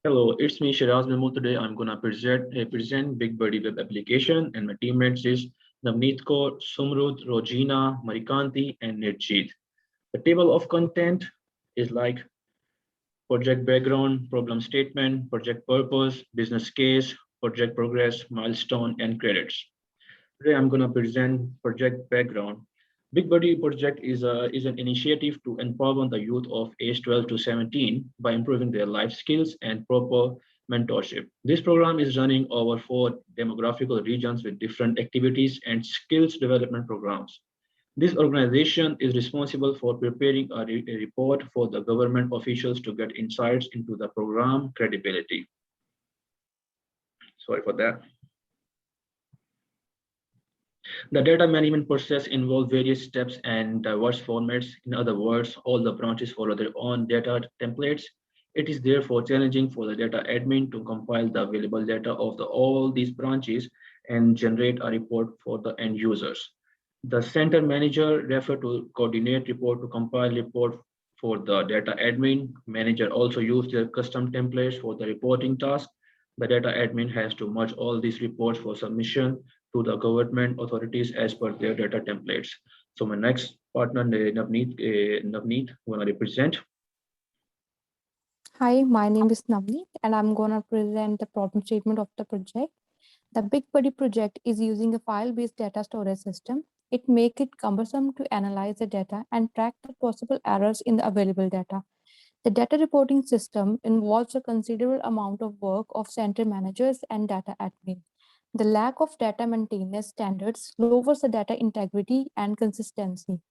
Hello, it's me Shiraz Memo. Today I'm gonna present Big Birdie web application, and my teammates is Navneet Kaur, Sumrud, Rojina, Marikanti, and Nirjeet. The table of content is like project background, problem statement, project purpose, business case, project progress, milestone, and credits. Today I'm going to present project background. Big Buddy Project is an initiative to empower the youth of age 12 to 17 by improving their life skills and proper mentorship. This program is running over 4 demographical regions with different activities and skills development programs. This organization is responsible for preparing a report for the government officials to get insights into the program credibility. Sorry for that. The data management process involves various steps and diverse formats. In other words, all the branches follow their own data templates. It is therefore challenging for the data admin to compile the available data of all these branches and generate a report for the end users. The center manager refer to coordinate report to compile report for the data admin. Manager also use their custom templates for the reporting task. The data admin has to merge all these reports for submission to the government authorities as per their data templates. So my next partner, Navneet, want to represent. Hi, my name is Navneet, and I'm going to present the problem statement of the project. The Big Buddy project is using a file-based data storage system. It makes it cumbersome to analyze the data and track the possible errors in the available data. The data reporting system involves a considerable amount of work of center managers and data admin. The lack of data maintenance standards lowers the data integrity and consistency.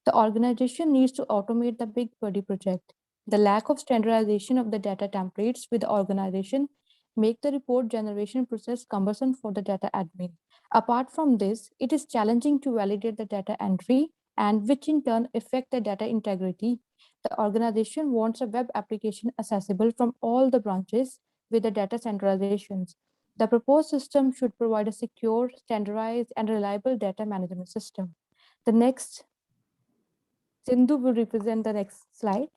The organization needs to automate the Big Buddy project. The lack of standardization of the data templates with the organization make the report generation process cumbersome for the data admin. Apart from this, it is challenging to validate the data entry and which in turn affect the data integrity. The organization wants a web application accessible from all the branches with the data centralizations. The proposed system should provide a secure, standardized, and reliable data management system. The next, Sindhu will represent the next slide.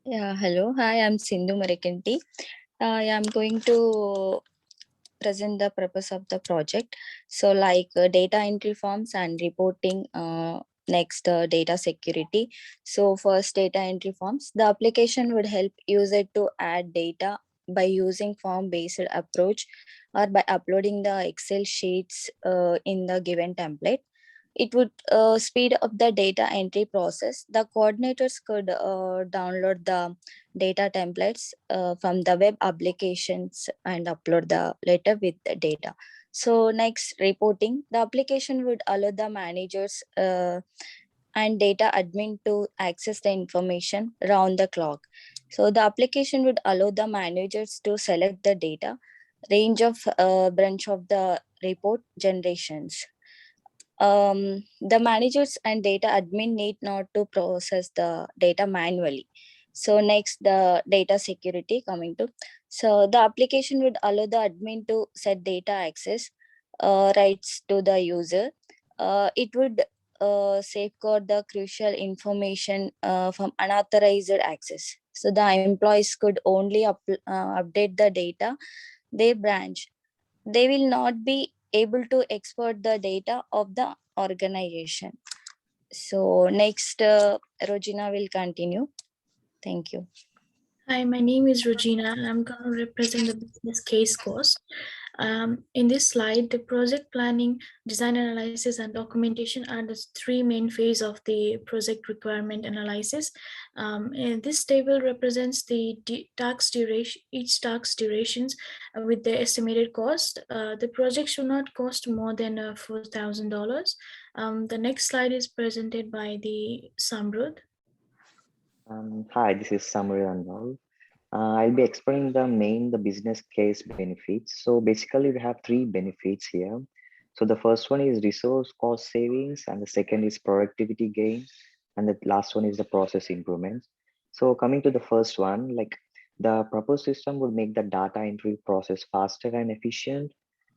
Yeah, hello. Hi, I'm Sindhu Marikanti. I'm going to present the purpose of the project. So like data entry forms and reporting, next data security. So first data entry forms. The application would help user to add data by using form based approach or by uploading the Excel sheets in the given template. It would speed up the data entry process. The coordinators could download the data templates from the web applications and upload the later with the data. So next, reporting. The application would allow the managers and data admin to access the information round the clock. So the application would allow the managers to select the data range of branch of the report generations. The managers and data admin need not to process the data manually. So next, the data security coming to. So the application would allow the admin to set data access rights to the user. It would safeguard the crucial information from unauthorized access. So the employees could only update the data they branch. They will not be able to export the data of the organization. So next, Rojina will continue. Thank you. Hi, my name is Regina and I'm going to represent the business case course. In this slide, the project planning, design analysis, and documentation are the 3 main phases of the project requirement analysis. And this table represents the task duration, each task durations with the estimated cost. The project should not cost more than $4,000. The next slide is presented by the Samrud. Hi, this is Samri Anwal. I'll be explaining the business case benefits. So basically we have 3 benefits here. So the first one is resource cost savings, and the second is productivity gain, and the last one is the process improvements. So coming to the first one, like the proposed system would make the data entry process faster and efficient,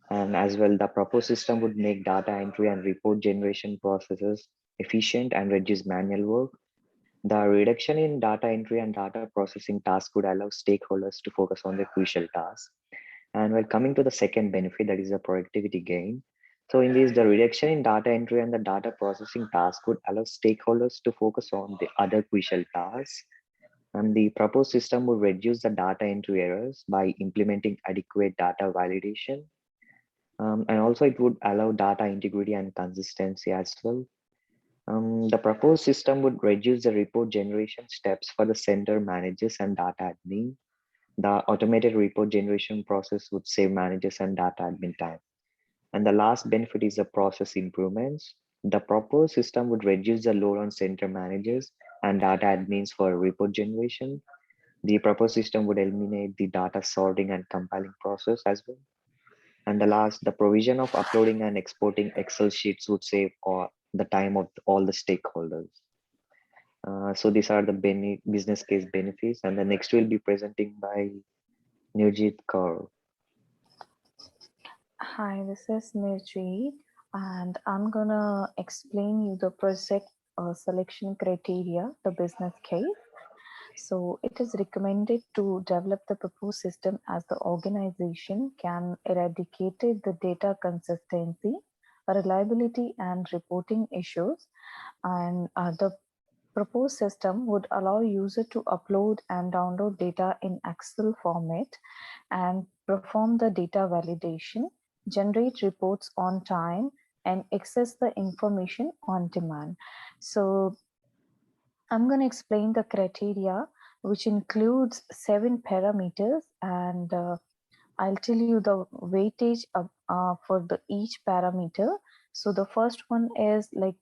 and as well the proposed system would make data entry and report generation processes efficient and reduce manual work. The reduction in data entry and data processing tasks would allow stakeholders to focus on their crucial tasks. And while coming to the second benefit, that is a productivity gain. So in this, the reduction in data entry and the data processing task would allow stakeholders to focus on the other crucial tasks. And the proposed system would reduce the data entry errors by implementing adequate data validation. And also it would allow data integrity and consistency as well. The proposed system would reduce the report generation steps for the center managers and data admin. The automated report generation process would save managers and data admin time. And the last benefit is the process improvements. The proposed system would reduce the load on center managers and data admins for report generation. The proposed system would eliminate the data sorting and compiling process as well. And the last, the provision of uploading and exporting Excel sheets would save the time of all the stakeholders. So these are the business case benefits. And the next will be presenting by Nirjit Kaur. Hi, this is Nirjit, and I'm gonna explain you the project selection criteria, the business case. So it is recommended to develop the proposed system as the organization can eradicate the data consistency, reliability, and reporting issues. And the proposed system would allow user to upload and download data in Excel format and perform the data validation, generate reports on time, and access the information on demand. So I'm going to explain the criteria, which includes 7 parameters, and I'll tell you the weightage for each parameter. So the first one is like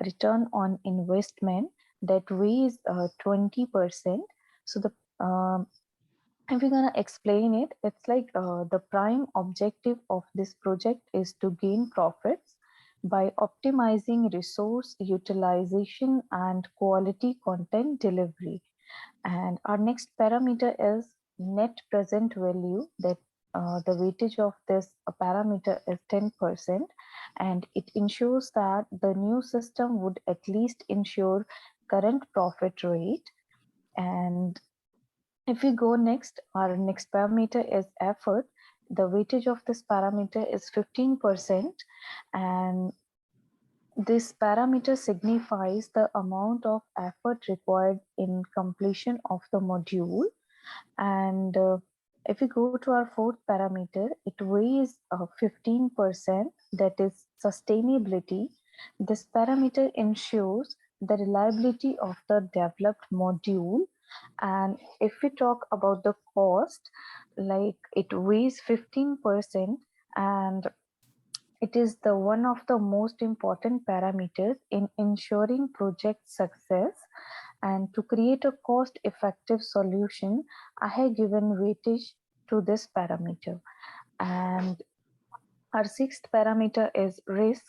return on investment that weighs 20%. So the if we're gonna explain it, it's like the prime objective of this project is to gain profits by optimizing resource utilization and quality content delivery. And our next parameter is net present value, that the weightage of this parameter is 10%, and it ensures that the new system would at least ensure current profit rate. And if we go next, our next parameter is effort. The weightage of this parameter is 15%, and this parameter signifies the amount of effort required in completion of the module. And if we go to our fourth parameter, it weighs 15%, that is sustainability. This parameter ensures the reliability of the developed module. And if we talk about the cost, like it weighs 15%, and it is the one of the most important parameters in ensuring project success. And to create a cost-effective solution, I have given weightage to this parameter. And our sixth parameter is risk.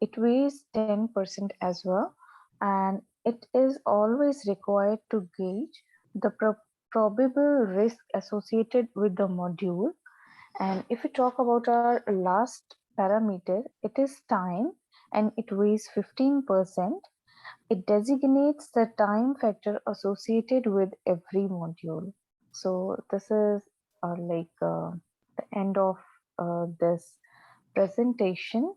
It weighs 10% as well, and it is always required to gauge the probable risk associated with the module. And if we talk about our last parameter, it is time, and it weighs 15%. It designates the time factor associated with every module. So this is the end of this presentation,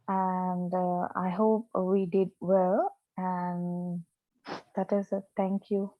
and I hope we did well, and that is it. Thank you.